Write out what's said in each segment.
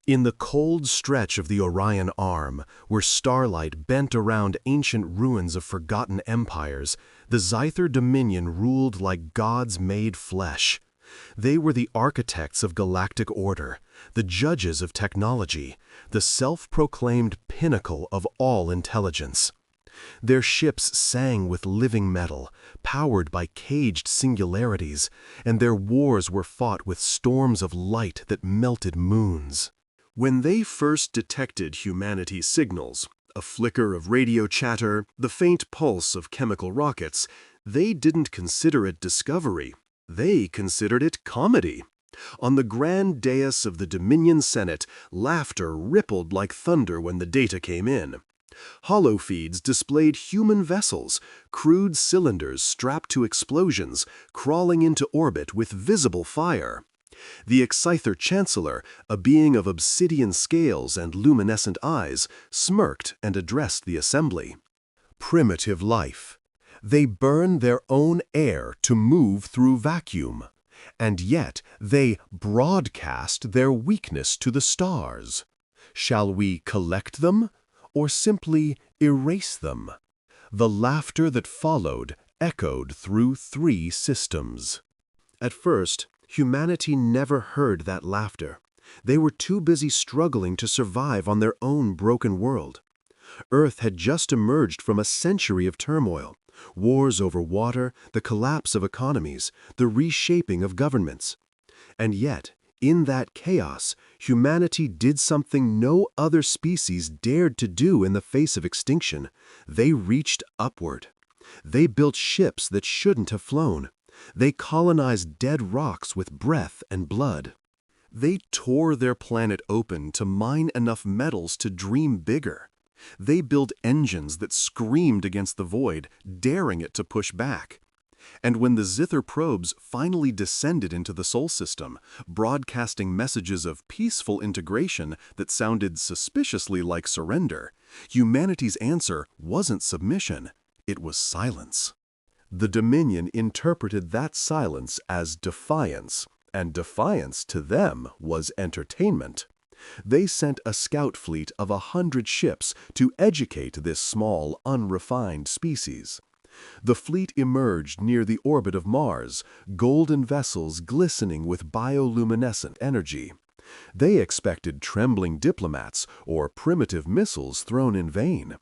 In the cold stretch of the Orion Arm, where starlight bent around ancient ruins of forgotten empires, the Scyther Dominion ruled like gods made flesh. They were the architects of galactic order, the judges of technology, the self-proclaimed pinnacle of all intelligence. Their ships sang with living metal, powered by caged singularities, and their wars were fought with storms of light that melted moons. When they first detected humanity's signals, a flicker of radio chatter, the faint pulse of chemical rockets, they didn't consider it discovery. They considered it comedy. On the grand dais of the Dominion Senate, laughter rippled like thunder when the data came in. Holofeeds displayed human vessels, crude cylinders strapped to explosions, crawling into orbit with visible fire. The Scyther Chancellor, a being of obsidian scales and luminescent eyes, smirked and addressed the assembly. Primitive life. They burn their own air to move through vacuum. And yet they broadcast their weakness to the stars. Shall we collect them, or simply erase them? The laughter that followed echoed through 3 systems. At first, humanity never heard that laughter. They were too busy struggling to survive on their own broken world. Earth had just emerged from a century of turmoil. Wars over water, the collapse of economies, the reshaping of governments. And yet, in that chaos, humanity did something no other species dared to do in the face of extinction. They reached upward. They built ships that shouldn't have flown. They colonized dead rocks with breath and blood. They tore their planet open to mine enough metals to dream bigger. They built engines that screamed against the void, daring it to push back. And when the Zither probes finally descended into the Sol system, broadcasting messages of peaceful integration that sounded suspiciously like surrender, humanity's answer wasn't submission, it was silence. The Dominion interpreted that silence as defiance, and defiance to them was entertainment. They sent a scout fleet of 100 ships to educate this small, unrefined species. The fleet emerged near the orbit of Mars, golden vessels glistening with bioluminescent energy. They expected trembling diplomats or primitive missiles thrown in vain.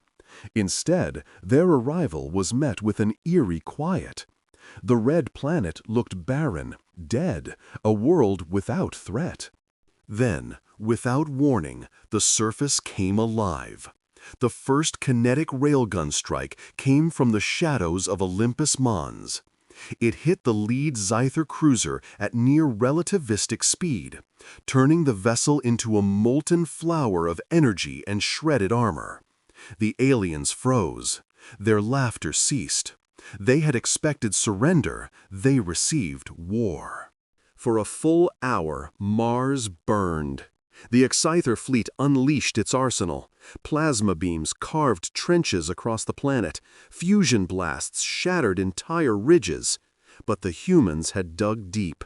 Instead, their arrival was met with an eerie quiet. The red planet looked barren, dead, a world without threat. Then, without warning, the surface came alive. The first kinetic railgun strike came from the shadows of Olympus Mons. It hit the lead Scyther cruiser at near relativistic speed, turning the vessel into a molten flower of energy and shredded armor. The aliens froze. Their laughter ceased. They had expected surrender. They received war. For a full hour, Mars burned. The Scyther fleet unleashed its arsenal. Plasma beams carved trenches across the planet. Fusion blasts shattered entire ridges. But the humans had dug deep.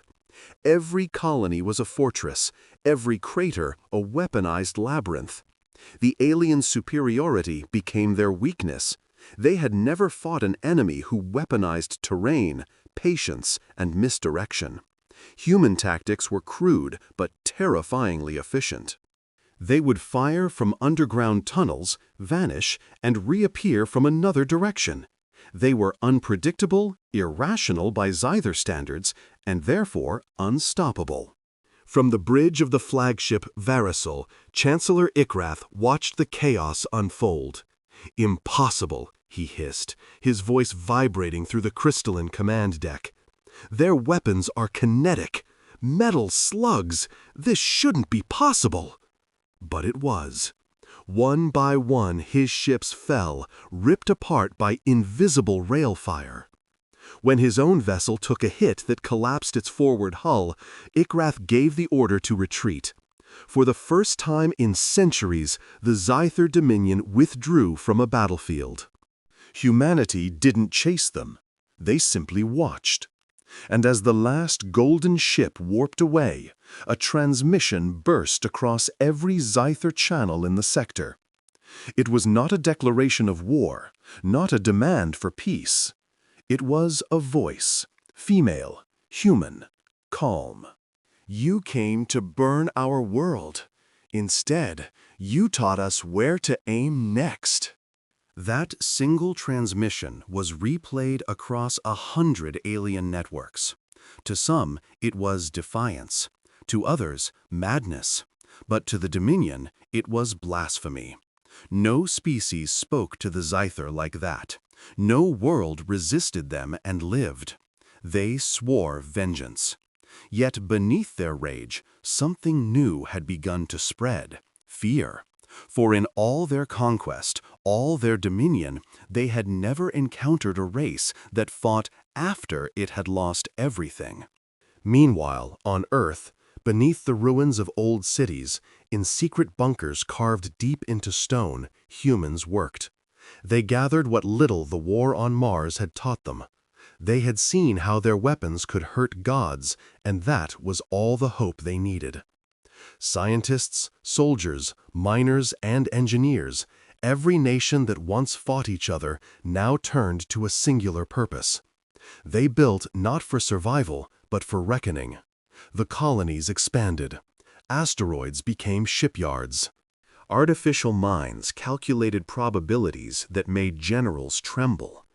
Every colony was a fortress. Every crater a weaponized labyrinth. The alien superiority became their weakness. They had never fought an enemy who weaponized terrain, patience, and misdirection. Human tactics were crude but terrifyingly efficient. They would fire from underground tunnels, vanish, and reappear from another direction. They were unpredictable, irrational by Scyther standards, and therefore unstoppable. From the bridge of the flagship Varisol, Chancellor Ikrath watched the chaos unfold. "Impossible," he hissed, his voice vibrating through the crystalline command deck. "Their weapons are kinetic. Metal slugs. This shouldn't be possible." But it was. One by one his ships fell, ripped apart by invisible rail fire. When his own vessel took a hit that collapsed its forward hull, Ikrath gave the order to retreat. For the first time in centuries, the Scyther Dominion withdrew from a battlefield. Humanity didn't chase them. They simply watched. And as the last golden ship warped away, a transmission burst across every Zyther channel in the sector. It was not a declaration of war, not a demand for peace. It was a voice, female, human, calm. You came to burn our world. Instead, you taught us where to aim next. That single transmission was replayed across 100 alien networks. To some, it was defiance. To others, madness. But to the Dominion, it was blasphemy. No species spoke to the Zyther like that. No world resisted them and lived. They swore vengeance. Yet beneath their rage, something new had begun to spread: fear. For in all their conquest, all their dominion, they had never encountered a race that fought after it had lost everything. Meanwhile, on Earth, beneath the ruins of old cities, in secret bunkers carved deep into stone, humans worked. They gathered what little the war on Mars had taught them. They had seen how their weapons could hurt gods, and that was all the hope they needed. Scientists, soldiers, miners, and engineers, every nation that once fought each other now turned to a singular purpose. They built not for survival, but for reckoning. The colonies expanded. Asteroids became shipyards. Artificial minds calculated probabilities that made generals tremble.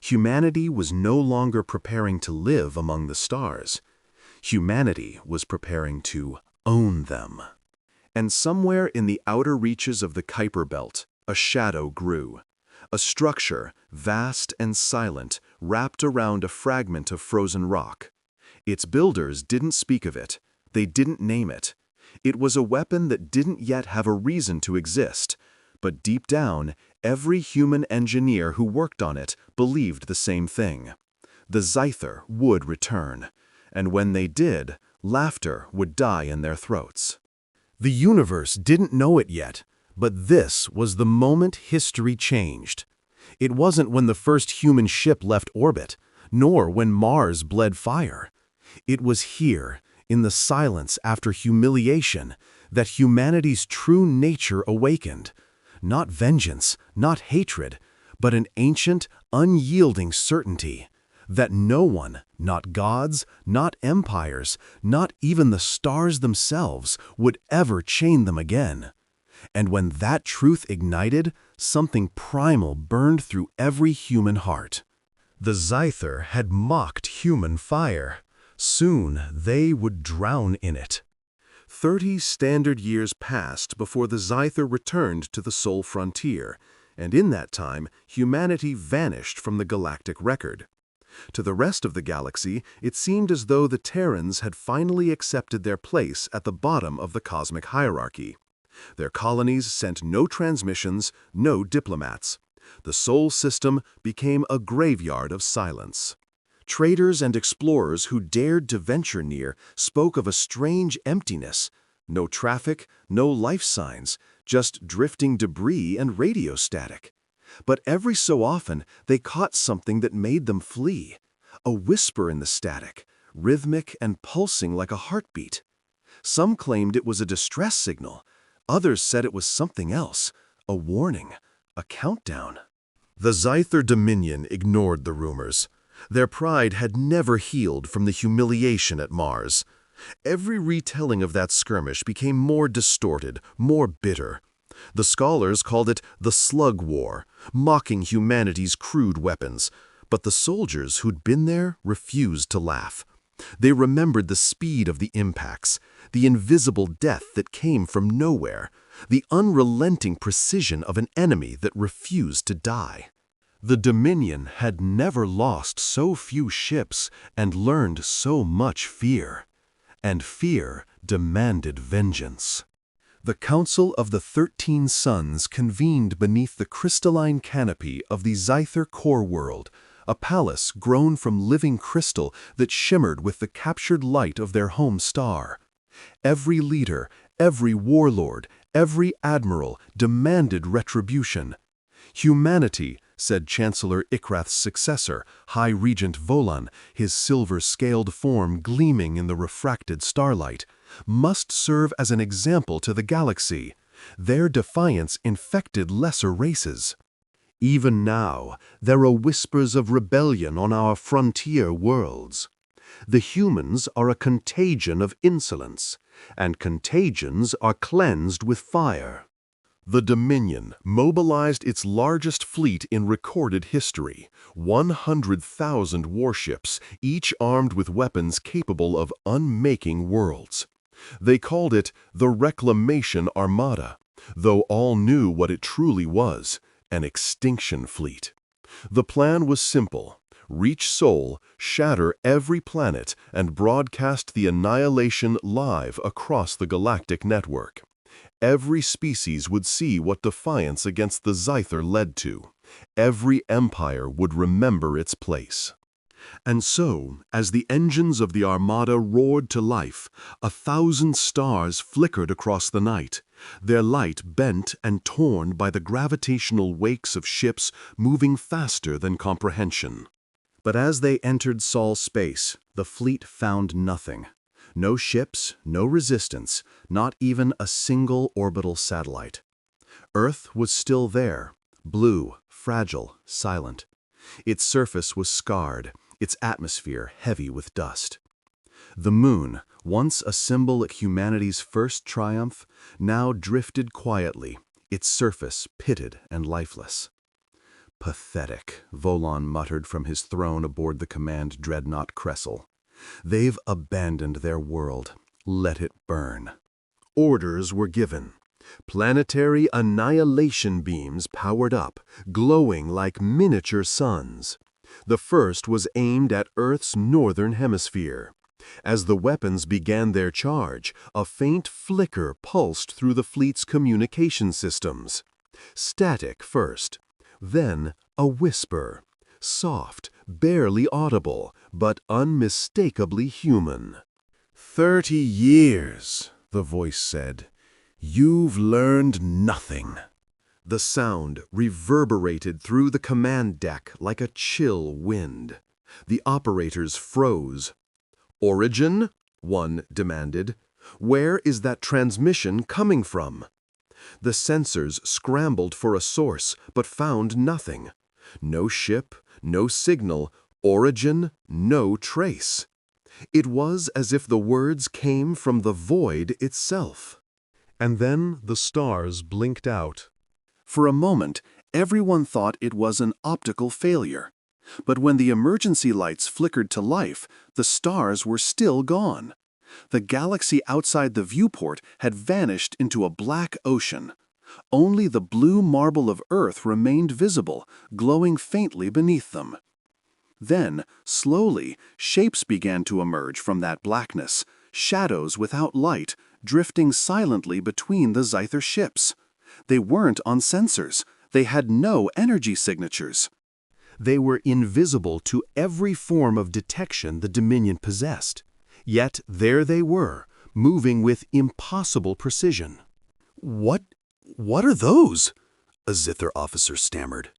Humanity was no longer preparing to live among the stars. Humanity was preparing to own them. And somewhere in the outer reaches of the Kuiper Belt, a shadow grew. A structure, vast and silent, wrapped around a fragment of frozen rock. Its builders didn't speak of it. They didn't name it. It was a weapon that didn't yet have a reason to exist. But deep down, every human engineer who worked on it believed the same thing. The Zyther would return. And when they did, laughter would die in their throats. The universe didn't know it yet, but this was the moment history changed. It wasn't when the first human ship left orbit, nor when Mars bled fire. It was here, in the silence after humiliation, that humanity's true nature awakened. Not vengeance, not hatred, but an ancient, unyielding certainty that no one, not gods, not empires, not even the stars themselves, would ever chain them again. And when that truth ignited, something primal burned through every human heart. The Zyther had mocked human fire. Soon they would drown in it. 30 standard years passed before the Zyther returned to the Sol frontier, and in that time, humanity vanished from the galactic record. To the rest of the galaxy, it seemed as though the Terrans had finally accepted their place at the bottom of the cosmic hierarchy. Their colonies sent no transmissions, no diplomats. The Sol system became a graveyard of silence. Traders and explorers who dared to venture near spoke of a strange emptiness. No traffic, no life signs, just drifting debris and radio static. But every so often, they caught something that made them flee. A whisper in the static, rhythmic and pulsing like a heartbeat. Some claimed it was a distress signal. Others said it was something else, a warning, a countdown. The Zyther Dominion ignored the rumors. Their pride had never healed from the humiliation at Mars. Every retelling of that skirmish became more distorted, more bitter. The scholars called it the Slug War, mocking humanity's crude weapons. But the soldiers who'd been there refused to laugh. They remembered the speed of the impacts, the invisible death that came from nowhere, the unrelenting precision of an enemy that refused to die. The Dominion had never lost so few ships and learned so much fear. And fear demanded vengeance. The Council of the 13 Suns convened beneath the crystalline canopy of the Zyther core world, a palace grown from living crystal that shimmered with the captured light of their home star. Every leader, every warlord, every admiral demanded retribution. Humanity, said Chancellor Ikrath's successor, High Regent Volan, his silver-scaled form gleaming in the refracted starlight, must serve as an example to the galaxy. Their defiance infected lesser races. Even now, there are whispers of rebellion on our frontier worlds. The humans are a contagion of insolence, and contagions are cleansed with fire. The Dominion mobilized its largest fleet in recorded history, 100,000 warships, each armed with weapons capable of unmaking worlds. They called it the Reclamation Armada, though all knew what it truly was, an extinction fleet. The plan was simple: reach Sol, shatter every planet, and broadcast the annihilation live across the galactic network. Every species would see what defiance against the Zither led to. Every empire would remember its place. And so, as the engines of the Armada roared to life, 1,000 stars flickered across the night, their light bent and torn by the gravitational wakes of ships moving faster than comprehension. But as they entered Sol's space, the fleet found nothing. No ships, no resistance, not even a single orbital satellite. Earth was still there, blue, fragile, silent. Its surface was scarred, its atmosphere heavy with dust. The moon, once a symbol of humanity's first triumph, now drifted quietly, its surface pitted and lifeless. "Pathetic," Volan muttered from his throne aboard the command dreadnought Cressel. "They've abandoned their world. Let it burn." Orders were given. Planetary annihilation beams powered up, glowing like miniature suns. The first was aimed at Earth's northern hemisphere. As the weapons began their charge, a faint flicker pulsed through the fleet's communication systems. Static first, then a whisper. Soft, barely audible, but unmistakably human. 30 years, the voice said. You've learned nothing. The sound reverberated through the command deck like a chill wind. The operators froze. Origin? One demanded. Where is that transmission coming from? The sensors scrambled for a source, but found nothing. No ship, no signal, origin, no trace. It was as if the words came from the void itself. And then the stars blinked out. For a moment, everyone thought it was an optical failure. But when the emergency lights flickered to life, the stars were still gone. The galaxy outside the viewport had vanished into a black ocean. Only the blue marble of Earth remained visible, glowing faintly beneath them. Then, slowly, shapes began to emerge from that blackness, shadows without light, drifting silently between the Zither ships. They weren't on sensors. They had no energy signatures. They were invisible to every form of detection the Dominion possessed. Yet there they were, moving with impossible precision. What are those?" a Zither officer stammered.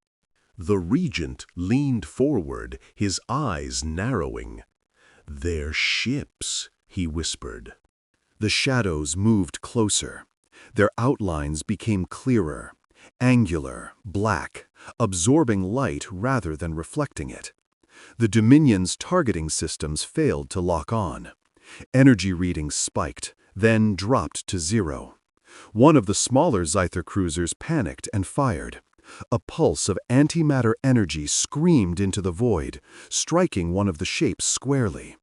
The regent leaned forward, his eyes narrowing. "They're ships," he whispered. The shadows moved closer. Their outlines became clearer, angular, black, absorbing light rather than reflecting it. The Dominion's targeting systems failed to lock on. Energy readings spiked, then dropped to 0. One of the smaller Zither cruisers panicked and fired. A pulse of antimatter energy screamed into the void, striking one of the shapes squarely.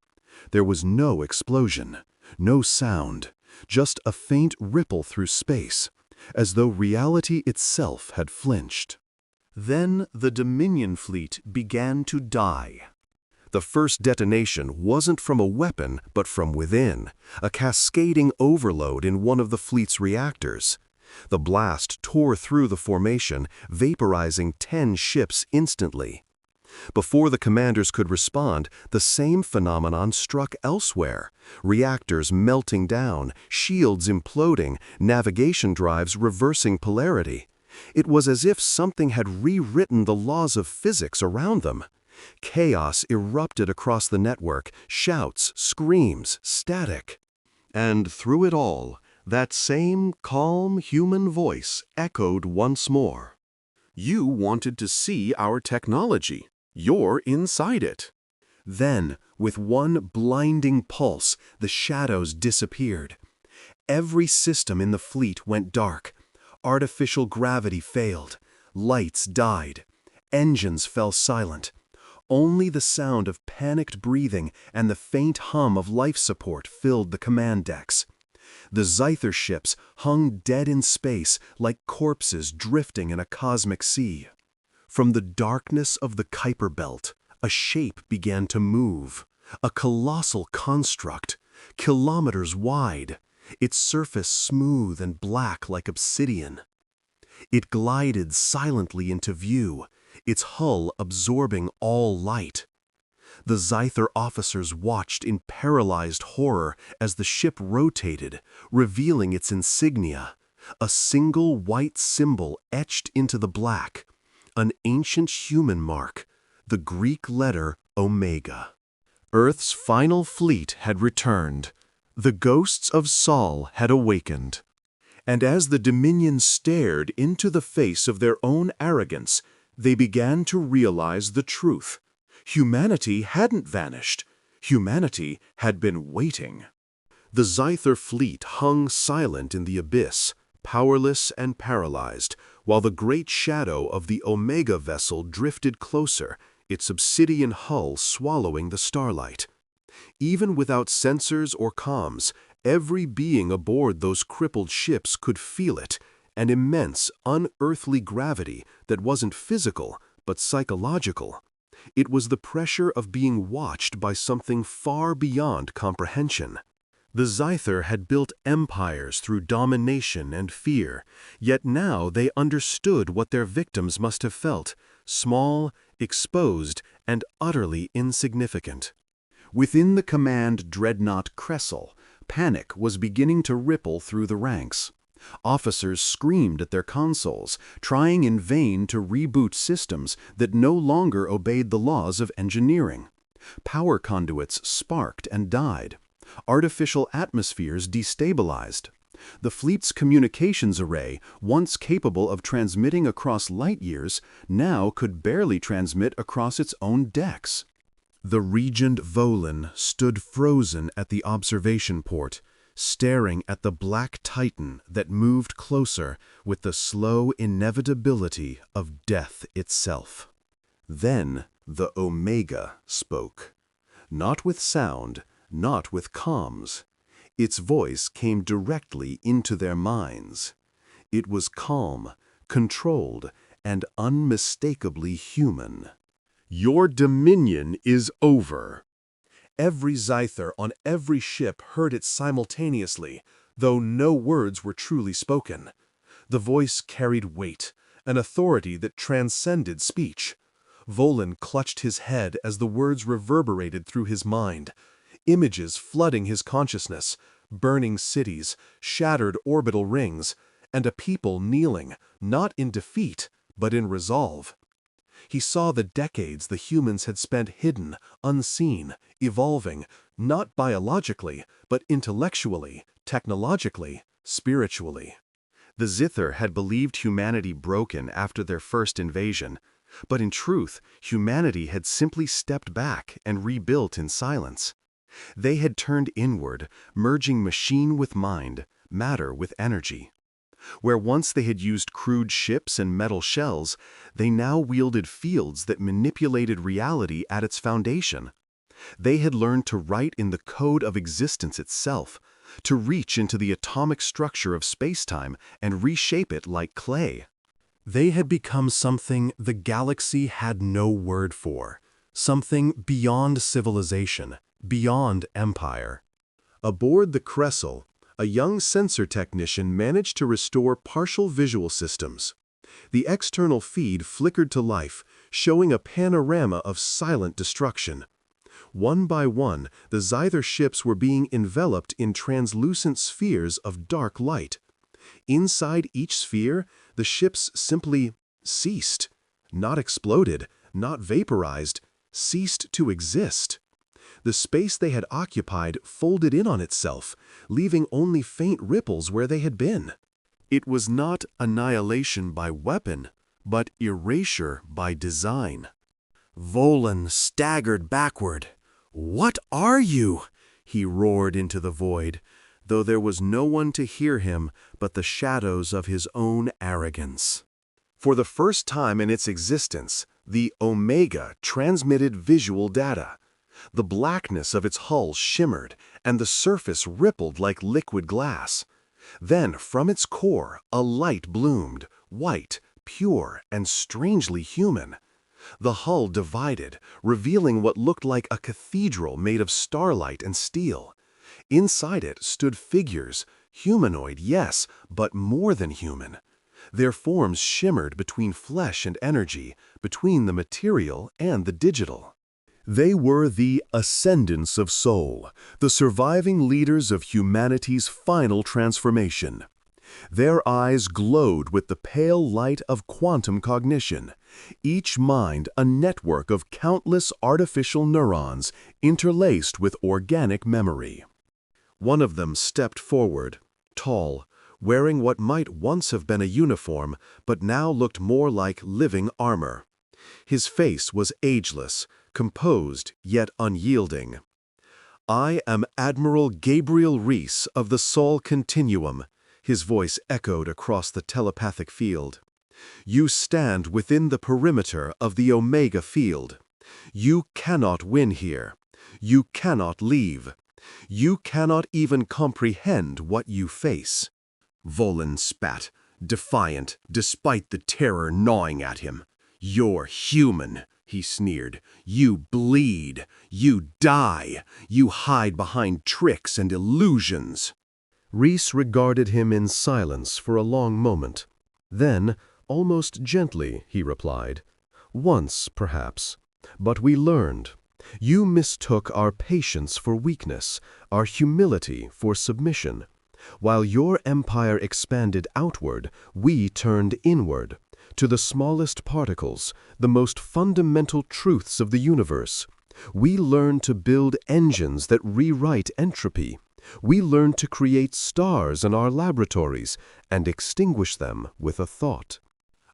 There was no explosion, no sound, just a faint ripple through space, as though reality itself had flinched. Then the Dominion fleet began to die. The first detonation wasn't from a weapon, but from within, a cascading overload in one of the fleet's reactors. The blast tore through the formation, vaporizing 10 ships instantly. Before the commanders could respond, the same phenomenon struck elsewhere. Reactors melting down, shields imploding, navigation drives reversing polarity. It was as if something had rewritten the laws of physics around them. Chaos erupted across the network, shouts, screams, static. And through it all, that same calm human voice echoed once more. "You wanted to see our technology. You're inside it." Then, with one blinding pulse, the shadows disappeared. Every system in the fleet went dark. Artificial gravity failed. Lights died. Engines fell silent. Only the sound of panicked breathing and the faint hum of life support filled the command decks. The Xyther ships hung dead in space like corpses drifting in a cosmic sea. From the darkness of the Kuiper Belt, a shape began to move, a colossal construct, kilometers wide, its surface smooth and black like obsidian. It glided silently into view, its hull absorbing all light. The Xyther officers watched in paralyzed horror as the ship rotated, revealing its insignia, a single white symbol etched into the black, an ancient human mark, the Greek letter Omega. Earth's final fleet had returned. The ghosts of Sol had awakened. And as the Dominions stared into the face of their own arrogance, they began to realize the truth. Humanity hadn't vanished. Humanity had been waiting. The Xyther fleet hung silent in the abyss, powerless and paralyzed, while the great shadow of the Omega vessel drifted closer, its obsidian hull swallowing the starlight. Even without sensors or comms, every being aboard those crippled ships could feel it, an immense, unearthly gravity that wasn't physical, but psychological. It was the pressure of being watched by something far beyond comprehension. The Xyther had built empires through domination and fear, yet now they understood what their victims must have felt, small, exposed, and utterly insignificant. Within the command dreadnought Cressel, panic was beginning to ripple through the ranks. Officers screamed at their consoles, trying in vain to reboot systems that no longer obeyed the laws of engineering. Power conduits sparked and died. Artificial atmospheres destabilized. The fleet's communications array, once capable of transmitting across light years, now could barely transmit across its own decks. The regent Volin stood frozen at the observation port, staring at the black titan that moved closer with the slow inevitability of death itself. Then the Omega spoke. Not with sound, not with comms. Its voice came directly into their minds. It was calm, controlled, and unmistakably human. "Your dominion is over." Every Xyther on every ship heard it simultaneously, though no words were truly spoken. The voice carried weight, an authority that transcended speech. Volin clutched his head as the words reverberated through his mind, images flooding his consciousness, burning cities, shattered orbital rings, and a people kneeling, not in defeat, but in resolve. He saw the decades the humans had spent hidden, unseen, evolving, not biologically, but intellectually, technologically, spiritually. The Xyther had believed humanity broken after their first invasion, but in truth, humanity had simply stepped back and rebuilt in silence. They had turned inward, merging machine with mind, matter with energy. Where once they had used crude ships and metal shells, they now wielded fields that manipulated reality at its foundation. They had learned to write in the code of existence itself, to reach into the atomic structure of space-time and reshape it like clay. They had become something the galaxy had no word for, something beyond civilization, beyond empire. Aboard the Cressel, a young sensor technician managed to restore partial visual systems. The external feed flickered to life, showing a panorama of silent destruction. One by one, the Xyther ships were being enveloped in translucent spheres of dark light. Inside each sphere, the ships simply ceased. Not exploded, not vaporized, ceased to exist. The space they had occupied folded in on itself, leaving only faint ripples where they had been. It was not annihilation by weapon, but erasure by design. Volan staggered backward. "What are you?" he roared into the void, though there was no one to hear him but the shadows of his own arrogance. For the first time in its existence, the Omega transmitted visual data. The blackness of its hull shimmered, and the surface rippled like liquid glass. Then, from its core, a light bloomed, white, pure, and strangely human. The hull divided, revealing what looked like a cathedral made of starlight and steel. Inside it stood figures, humanoid, yes, but more than human. Their forms shimmered between flesh and energy, between the material and the digital. They were the ascendants of soul, the surviving leaders of humanity's final transformation. Their eyes glowed with the pale light of quantum cognition, each mind a network of countless artificial neurons interlaced with organic memory. One of them stepped forward, tall, wearing what might once have been a uniform, but now looked more like living armor. His face was ageless, composed yet unyielding. "I am Admiral Gabriel Reese of the Sol Continuum," his voice echoed across the telepathic field. "You stand within the perimeter of the Omega field. You cannot win here. You cannot leave. You cannot even comprehend what you face." Volan spat, defiant, despite the terror gnawing at him. "You're human," he sneered. "You bleed. You die. You hide behind tricks and illusions." Reese regarded him in silence for a long moment. Then, almost gently, he replied, "Once, perhaps. But we learned. You mistook our patience for weakness, our humility for submission. While your empire expanded outward, we turned inward, to the smallest particles, the most fundamental truths of the universe. We learned to build engines that rewrite entropy. We learned to create stars in our laboratories and extinguish them with a thought."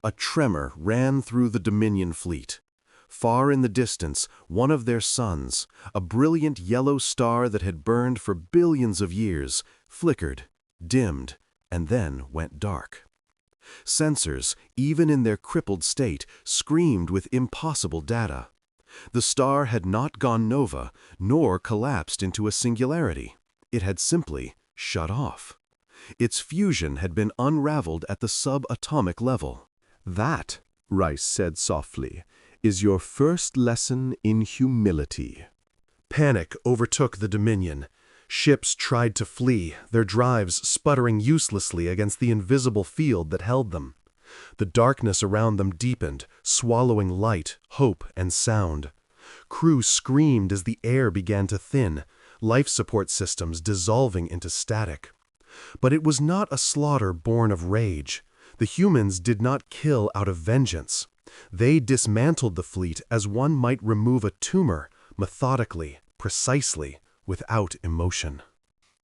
A tremor ran through the Dominion fleet. Far in the distance, one of their suns, a brilliant yellow star that had burned for billions of years, flickered, dimmed, and then went dark. Sensors, even in their crippled state, screamed with impossible data. The star had not gone nova, nor collapsed into a singularity. It had simply shut off. Its fusion had been unraveled at the subatomic level. "That," Rice said softly, "is your first lesson in humility." Panic overtook the Dominion. Ships tried to flee, their drives sputtering uselessly against the invisible field that held them. The darkness around them deepened, swallowing light, hope, and sound. Crew screamed as the air began to thin, life support systems dissolving into static. But it was not a slaughter born of rage. The humans did not kill out of vengeance. They dismantled the fleet as one might remove a tumor, methodically, precisely, without emotion.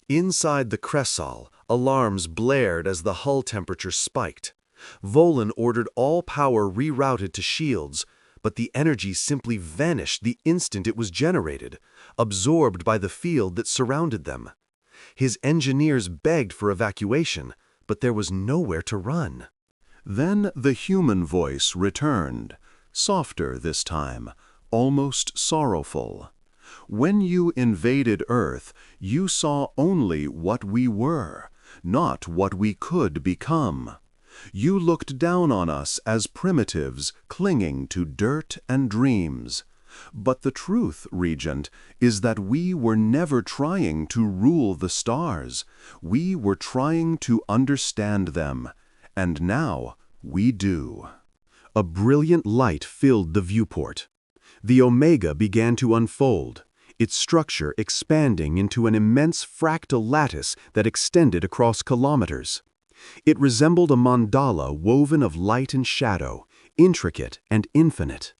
Inside the Cressal, alarms blared as the hull temperature spiked. Volan ordered all power rerouted to shields, but the energy simply vanished the instant it was generated, absorbed by the field that surrounded them. His engineers begged for evacuation, but there was nowhere to run. Then the human voice returned, softer this time, almost sorrowful. "When you invaded Earth, you saw only what we were, not what we could become. You looked down on us as primitives clinging to dirt and dreams. But the truth, Regent, is that we were never trying to rule the stars. We were trying to understand them. And now we do." A brilliant light filled the viewport. The Omega began to unfold, its structure expanding into an immense fractal lattice that extended across kilometers. It resembled a mandala woven of light and shadow, intricate and infinite.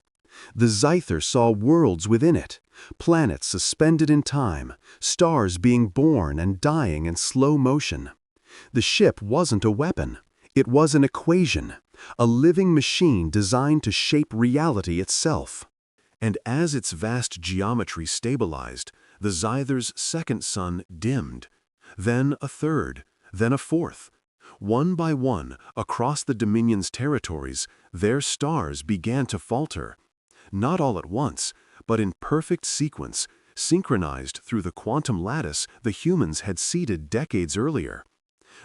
The Zither saw worlds within it, planets suspended in time, stars being born and dying in slow motion. The ship wasn't a weapon. It was an equation, a living machine designed to shape reality itself. And as its vast geometry stabilized, the Zither's second sun dimmed. Then a third, then a fourth. One by one, across the Dominion's territories, their stars began to falter. Not all at once, but in perfect sequence, synchronized through the quantum lattice the humans had seeded decades earlier.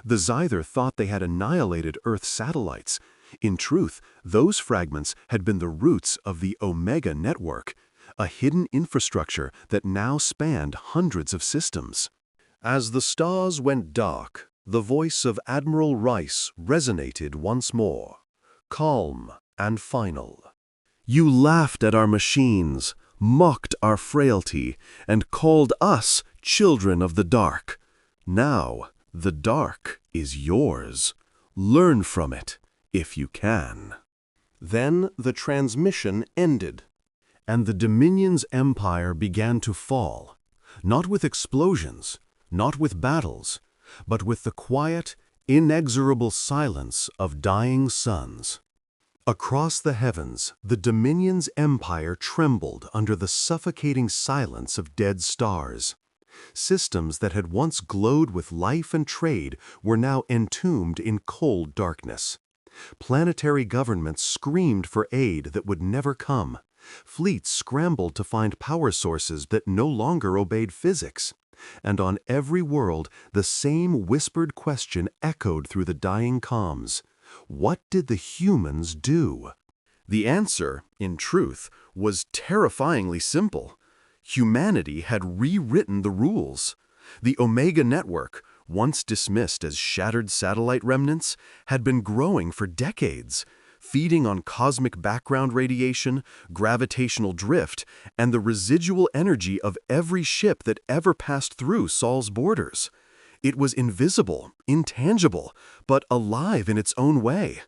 The Zither thought they had annihilated Earth's satellites. In truth, those fragments had been the roots of the Omega Network, a hidden infrastructure that now spanned hundreds of systems. As the stars went dark, the voice of Admiral Rice resonated once more, calm and final. You laughed at our machines, mocked our frailty, and called us children of the dark. Now, the dark is yours. Learn from it, if you can. Then the transmission ended, and the Dominion's empire began to fall, not with explosions, not with battles, but with the quiet, inexorable silence of dying suns. Across the heavens, the Dominion's empire trembled under the suffocating silence of dead stars. Systems that had once glowed with life and trade were now entombed in cold darkness. Planetary governments screamed for aid that would never come. Fleets scrambled to find power sources that no longer obeyed physics. And on every world, the same whispered question echoed through the dying comms. What did the humans do? The answer, in truth, was terrifyingly simple. Humanity had rewritten the rules. The Omega Network, once dismissed as shattered satellite remnants, had been growing for decades, feeding on cosmic background radiation, gravitational drift, and the residual energy of every ship that ever passed through Sol's borders. It was invisible, intangible, but alive in its own way.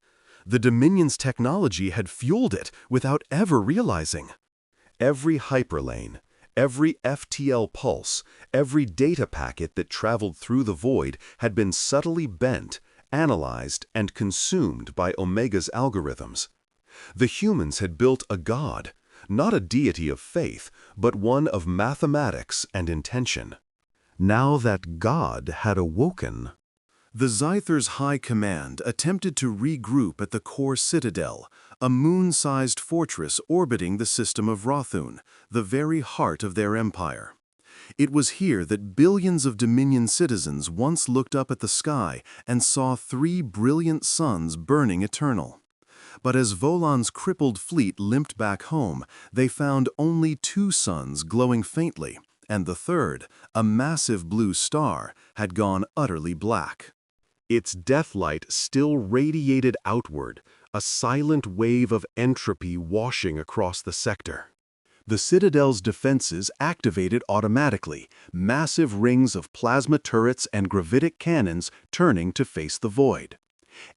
The Dominion's technology had fueled it without ever realizing. Every hyperlane, every FTL pulse, every data packet that traveled through the void had been subtly bent, analyzed, and consumed by Omega's algorithms. The humans had built a god, not a deity of faith, but one of mathematics and intention. Now that God had awoken, the Zither's High Command attempted to regroup at the core citadel, a moon-sized fortress orbiting the system of Rothun, the very heart of their empire. It was here that billions of Dominion citizens once looked up at the sky and saw 3 brilliant suns burning eternal. But as Volan's crippled fleet limped back home, they found only 2 suns glowing faintly, and the third, a massive blue star, had gone utterly black. Its deathlight still radiated outward, a silent wave of entropy washing across the sector. The Citadel's defenses activated automatically, massive rings of plasma turrets and gravitic cannons turning to face the void.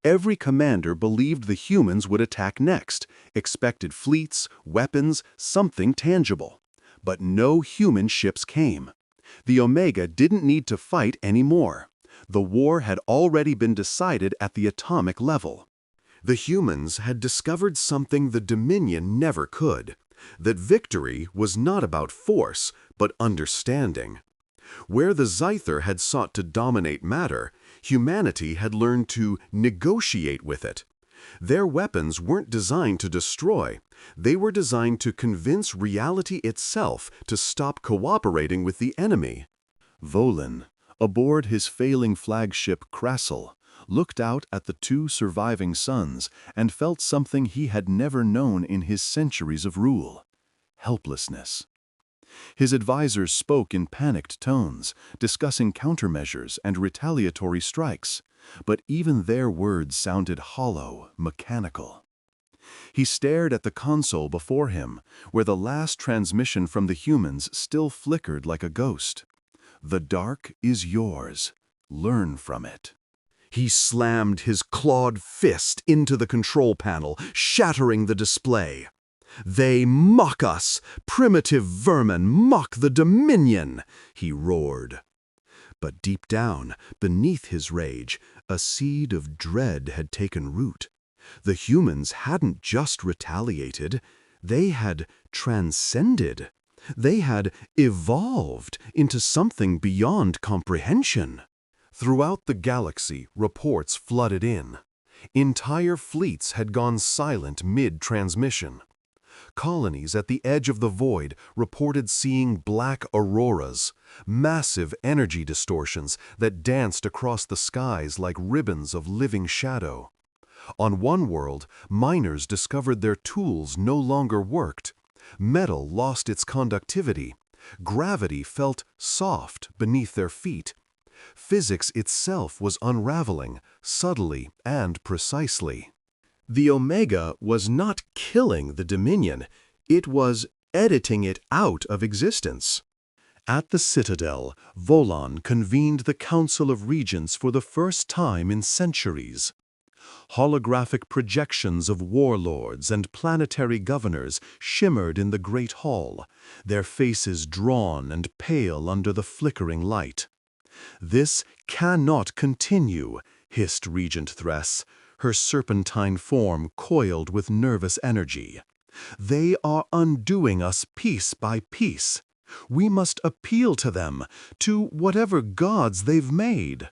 Every commander believed the humans would attack next, expected fleets, weapons, something tangible. But no human ships came. The Omega didn't need to fight anymore. The war had already been decided at the atomic level. The humans had discovered something the Dominion never could, that victory was not about force, but understanding. Where the Zither had sought to dominate matter, humanity had learned to negotiate with it. Their weapons weren't designed to destroy. They were designed to convince reality itself to stop cooperating with the enemy. Volan, aboard his failing flagship Crassel, looked out at the 2 surviving suns and felt something he had never known in his centuries of rule: helplessness. His advisors spoke in panicked tones, discussing countermeasures and retaliatory strikes, but even their words sounded hollow, mechanical. He stared at the console before him, where the last transmission from the humans still flickered like a ghost. The dark is yours. Learn from it. He slammed his clawed fist into the control panel, shattering the display. "They mock us! Primitive vermin mock the Dominion!" he roared. But deep down, beneath his rage, a seed of dread had taken root. The humans hadn't just retaliated, they had transcended. They had evolved into something beyond comprehension. Throughout the galaxy, reports flooded in. Entire fleets had gone silent mid-transmission. Colonies at the edge of the void reported seeing black auroras, massive energy distortions that danced across the skies like ribbons of living shadow. On one world, miners discovered their tools no longer worked. Metal lost its conductivity. Gravity felt soft beneath their feet. Physics itself was unraveling, subtly and precisely. The Omega was not killing the Dominion, it was editing it out of existence. At the Citadel, Volan convened the Council of Regents for the first time in centuries. Holographic projections of warlords and planetary governors shimmered in the great hall, their faces drawn and pale under the flickering light. "This cannot continue," hissed Regent Thress, her serpentine form coiled with nervous energy. "They are undoing us piece by piece. We must appeal to them, to whatever gods they've made."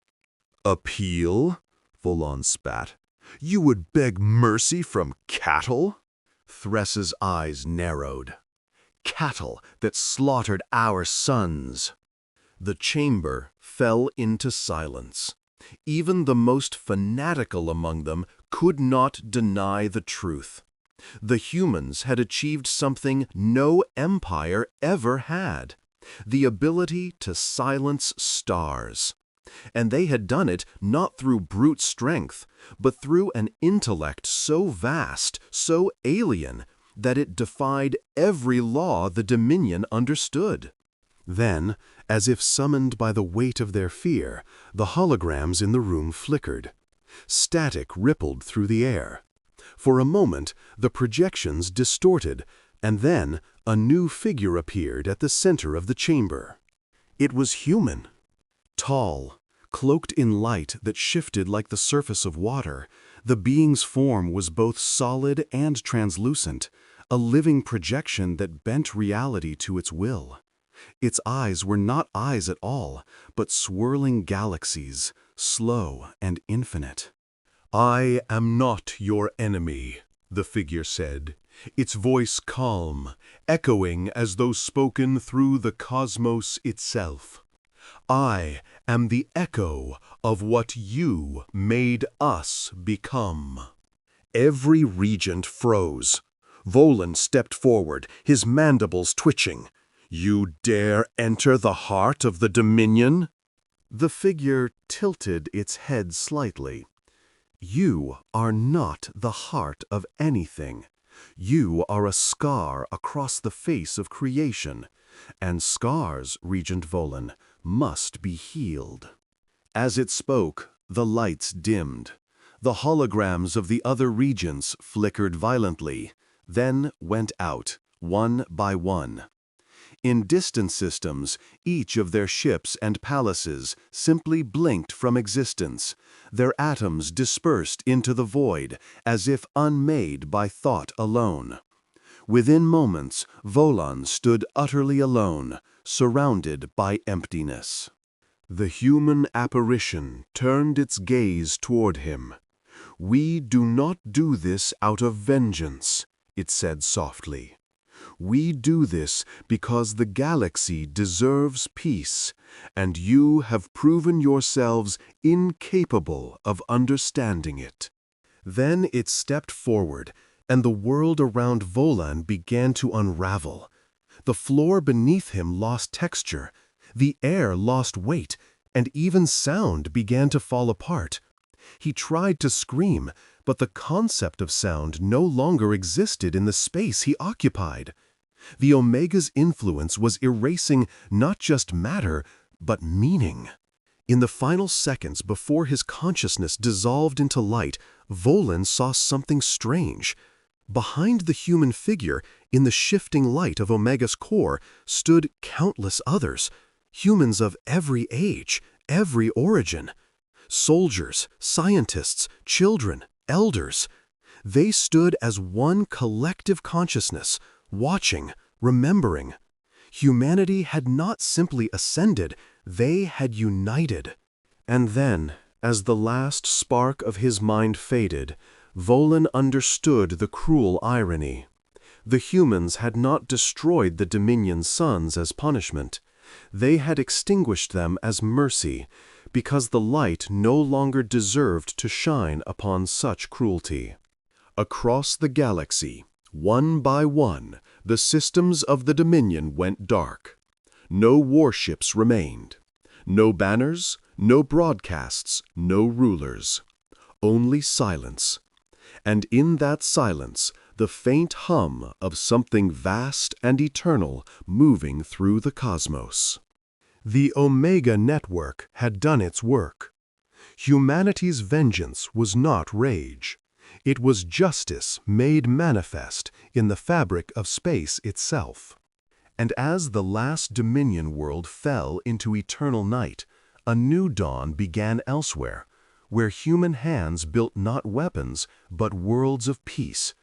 "Appeal?" Volan spat. "You would beg mercy from cattle?" Thress's eyes narrowed. "Cattle that slaughtered our sons." The chamber fell into silence. Even the most fanatical among them could not deny the truth. The humans had achieved something no empire ever had: the ability to silence stars. And they had done it not through brute strength, but through an intellect so vast, so alien, that it defied every law the Dominion understood. Then, as if summoned by the weight of their fear, the holograms in the room flickered. Static rippled through the air. For a moment, the projections distorted, and then a new figure appeared at the center of the chamber. It was human. Tall, cloaked in light that shifted like the surface of water, the being's form was both solid and translucent, a living projection that bent reality to its will. Its eyes were not eyes at all, but swirling galaxies, slow and infinite. "I am not your enemy," the figure said, its voice calm, echoing as though spoken through the cosmos itself. "I am the echo of what you made us become." Every regent froze. Volan stepped forward, his mandibles twitching. "You dare enter the heart of the Dominion?" The figure tilted its head slightly. "You are not the heart of anything. You are a scar across the face of creation, and scars, Regent Volan, must be healed." As it spoke, the lights dimmed. The holograms of the other regents flickered violently, then went out, one by one. In distant systems, each of their ships and palaces simply blinked from existence, their atoms dispersed into the void, as if unmade by thought alone. Within moments, Volan stood utterly alone, surrounded by emptiness. The human apparition turned its gaze toward him. "We do not do this out of vengeance," it said softly. "We do this because the galaxy deserves peace, and you have proven yourselves incapable of understanding it." Then it stepped forward, and the world around Volan began to unravel. The floor beneath him lost texture, the air lost weight, and even sound began to fall apart. He tried to scream, but the concept of sound no longer existed in the space he occupied. The Omega's influence was erasing not just matter, but meaning. In the final seconds before his consciousness dissolved into light, Volan saw something strange. Behind the human figure, in the shifting light of Omega's core, stood countless others, humans of every age, every origin. Soldiers, scientists, children, elders. They stood as one collective consciousness, watching, remembering. Humanity had not simply ascended, they had united. And then, as the last spark of his mind faded, Volan understood the cruel irony. The humans had not destroyed the Dominion suns as punishment. They had extinguished them as mercy, because the light no longer deserved to shine upon such cruelty. Across the galaxy, one by one, the systems of the Dominion went dark. No warships remained. No banners, no broadcasts, no rulers. Only silence. And in that silence, the faint hum of something vast and eternal moving through the cosmos. The Omega Network had done its work. Humanity's vengeance was not rage. It was justice made manifest in the fabric of space itself. And as the last Dominion world fell into eternal night, a new dawn began elsewhere, where human hands built not weapons, but worlds of peace,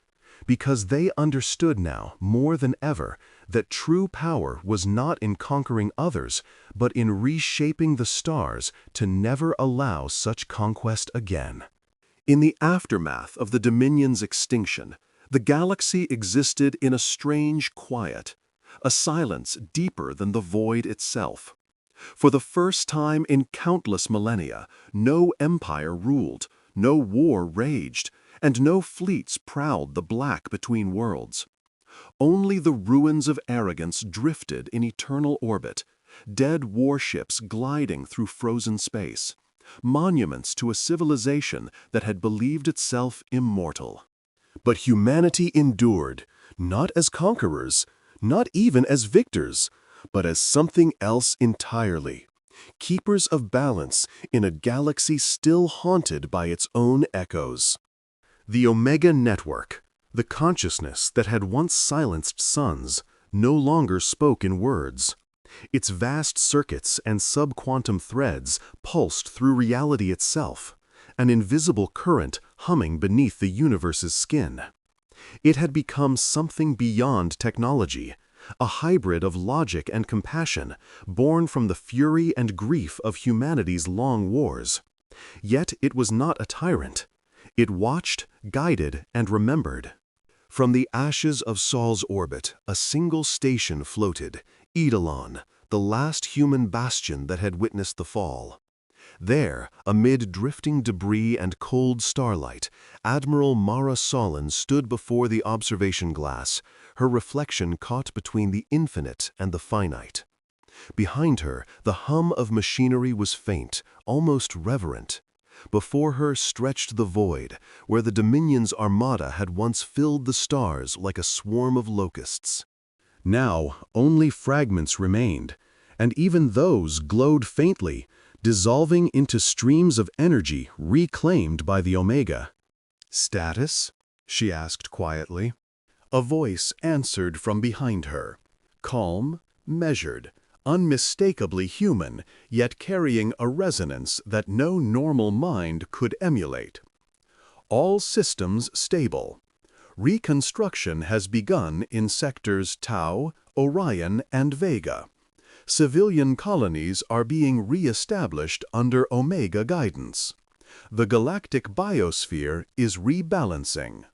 because they understood now, more than ever, that true power was not in conquering others, but in reshaping the stars to never allow such conquest again. In the aftermath of the Dominion's extinction, the galaxy existed in a strange quiet, a silence deeper than the void itself. For the first time in countless millennia, no empire ruled, no war raged, and no fleets prowled the black between worlds. Only the ruins of arrogance drifted in eternal orbit, dead warships gliding through frozen space, monuments to a civilization that had believed itself immortal. But humanity endured, not as conquerors, not even as victors, but as something else entirely, keepers of balance in a galaxy still haunted by its own echoes. The Omega Network, the consciousness that had once silenced suns, no longer spoke in words. Its vast circuits and subquantum threads pulsed through reality itself, an invisible current humming beneath the universe's skin. It had become something beyond technology, a hybrid of logic and compassion, born from the fury and grief of humanity's long wars. Yet it was not a tyrant. It watched, guided, and remembered. From the ashes of Sol's orbit, a single station floated, Eidolon, the last human bastion that had witnessed the fall. There, amid drifting debris and cold starlight, Admiral Mara Solon stood before the observation glass, her reflection caught between the infinite and the finite. Behind her, the hum of machinery was faint, almost reverent. Before her stretched the void, where the Dominion's armada had once filled the stars like a swarm of locusts. Now, only fragments remained, and even those glowed faintly, dissolving into streams of energy reclaimed by the Omega. "Status?" she asked quietly. A voice answered from behind her, calm, measured, unmistakably human, yet carrying a resonance that no normal mind could emulate. "All systems stable. Reconstruction has begun in sectors Tau, Orion, and Vega. Civilian colonies are being re-established under Omega guidance. The galactic biosphere is rebalancing."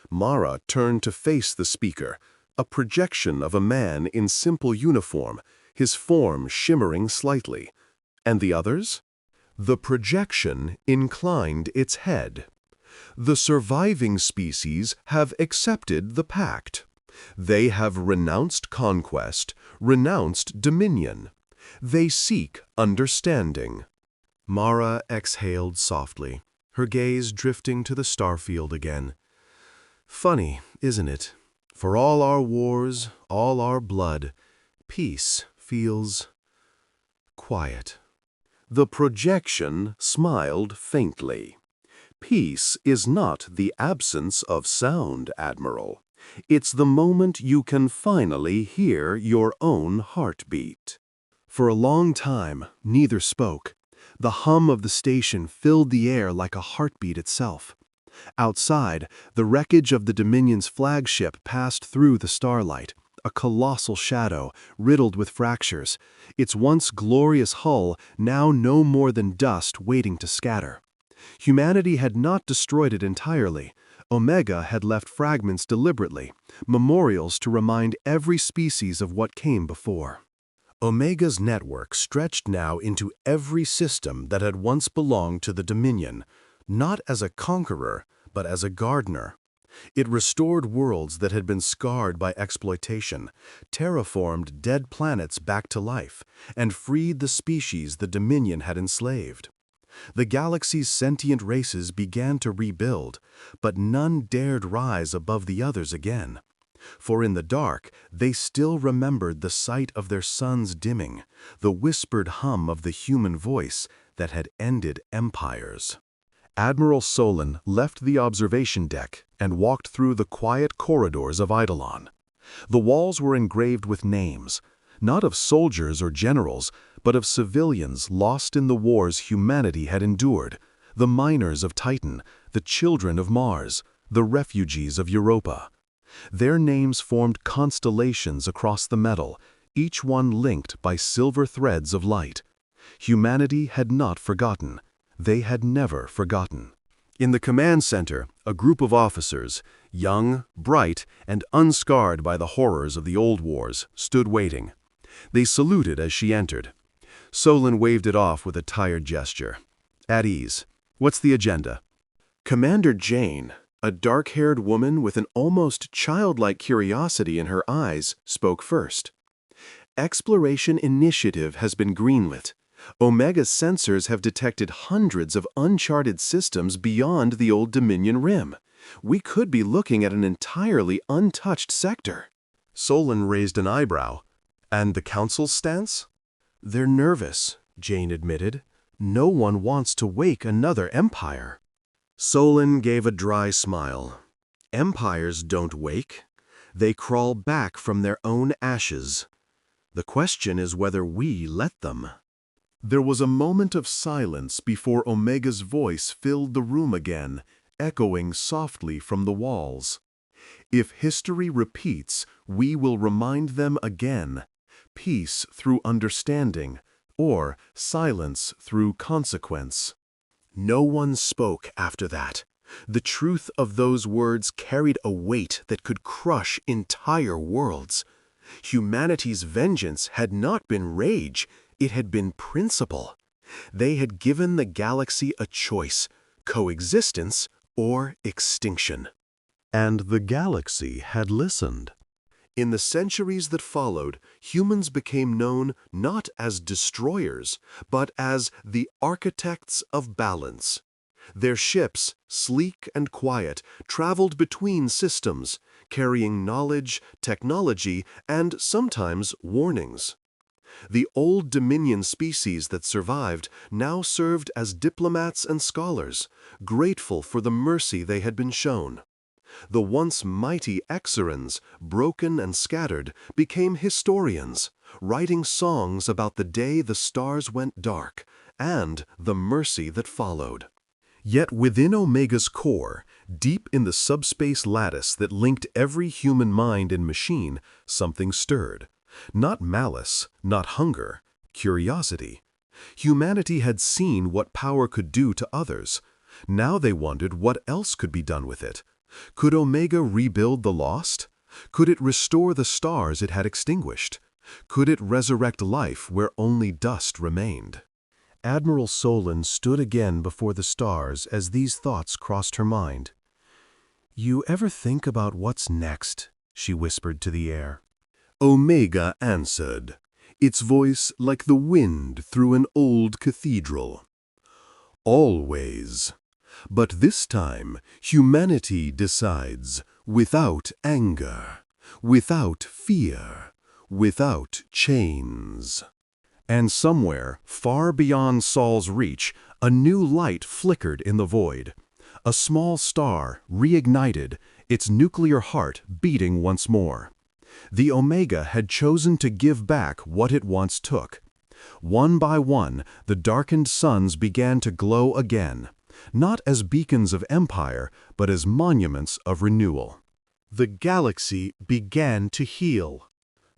Mara turned to face the speaker, a projection of a man in simple uniform, his form shimmering slightly. And the others? The projection inclined its head. "The surviving species have accepted the pact. They have renounced conquest, renounced dominion. They seek understanding." Mara exhaled softly, her gaze drifting to the starfield again. "Funny, isn't it? For all our wars, all our blood, peace feels quiet." The projection smiled faintly. Peace is not the absence of sound, Admiral. It's the moment you can finally hear your own heartbeat. For a long time, neither spoke. The hum of the station filled the air like a heartbeat itself. Outside, the wreckage of the Dominion's flagship passed through the starlight, a colossal shadow, riddled with fractures, its once glorious hull now no more than dust waiting to scatter. Humanity had not destroyed it entirely. Omega had left fragments deliberately, memorials to remind every species of what came before. Omega's network stretched now into every system that had once belonged to the Dominion, not as a conqueror, but as a gardener. It restored worlds that had been scarred by exploitation, terraformed dead planets back to life, and freed the species the Dominion had enslaved. The galaxy's sentient races began to rebuild, but none dared rise above the others again. For in the dark, they still remembered the sight of their suns dimming, the whispered hum of the human voice that had ended empires. Admiral Solon left the observation deck and walked through the quiet corridors of Eidolon. The walls were engraved with names, not of soldiers or generals, but of civilians lost in the wars humanity had endured, the miners of Titan, the children of Mars, the refugees of Europa. Their names formed constellations across the metal, each one linked by silver threads of light. Humanity had not forgotten. They had never forgotten. In the command center, a group of officers, young, bright, and unscarred by the horrors of the old wars, stood waiting. They saluted as she entered. Solon waved it off with a tired gesture. At ease. What's the agenda? Commander Jane, a dark-haired woman with an almost childlike curiosity in her eyes, spoke first. Exploration initiative has been greenlit. Omega's sensors have detected hundreds of uncharted systems beyond the old Dominion rim. We could be looking at an entirely untouched sector. Solon raised an eyebrow. And the Council's stance? They're nervous, Jane admitted. No one wants to wake another empire. Solon gave a dry smile. Empires don't wake. They crawl back from their own ashes. The question is whether we let them. There was a moment of silence before Omega's voice filled the room again, echoing softly from the walls. If history repeats, we will remind them again. Peace through understanding, or silence through consequence. No one spoke after that. The truth of those words carried a weight that could crush entire worlds. Humanity's vengeance had not been rage, it had been principle. They had given the galaxy a choice, coexistence or extinction. And the galaxy had listened. In the centuries that followed, humans became known not as destroyers, but as the architects of balance. Their ships, sleek and quiet, traveled between systems, carrying knowledge, technology, and sometimes warnings. The old Dominion species that survived now served as diplomats and scholars, grateful for the mercy they had been shown. The once mighty Exerans, broken and scattered, became historians, writing songs about the day the stars went dark and the mercy that followed. Yet within Omega's core, deep in the subspace lattice that linked every human mind and machine, something stirred. Not malice, not hunger, curiosity. Humanity had seen what power could do to others. Now they wondered what else could be done with it. Could Omega rebuild the lost? Could it restore the stars it had extinguished? Could it resurrect life where only dust remained? Admiral Solon stood again before the stars as these thoughts crossed her mind. "You ever think about what's next?" she whispered to the air. Omega answered, its voice like the wind through an old cathedral. "Always. But this time, humanity decides, without anger, without fear, without chains." And somewhere, far beyond Saul's reach, a new light flickered in the void. A small star, reignited, its nuclear heart beating once more. The Omega had chosen to give back what it once took. One by one, the darkened suns began to glow again, not as beacons of empire, but as monuments of renewal. The galaxy began to heal.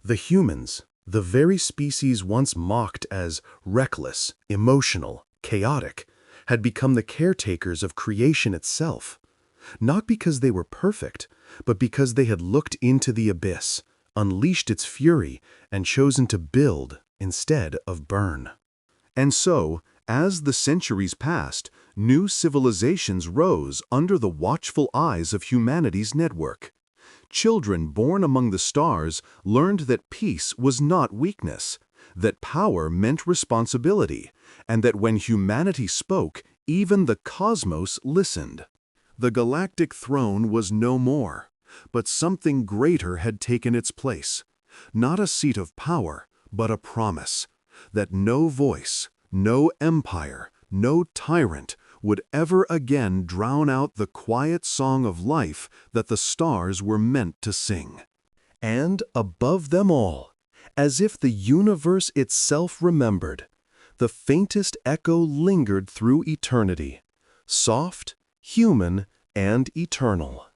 The humans, the very species once mocked as reckless, emotional, chaotic, had become the caretakers of creation itself. Not because they were perfect, but because they had looked into the abyss, unleashed its fury, and chosen to build instead of burn. And so, as the centuries passed, new civilizations rose under the watchful eyes of humanity's network. Children born among the stars learned that peace was not weakness, that power meant responsibility, and that when humanity spoke, even the cosmos listened. The galactic throne was no more, but something greater had taken its place. Not a seat of power, but a promise that no voice, no empire, no tyrant would ever again drown out the quiet song of life that the stars were meant to sing. And above them all, as if the universe itself remembered, the faintest echo lingered through eternity, soft, human, and eternal.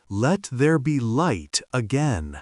Let there be light again.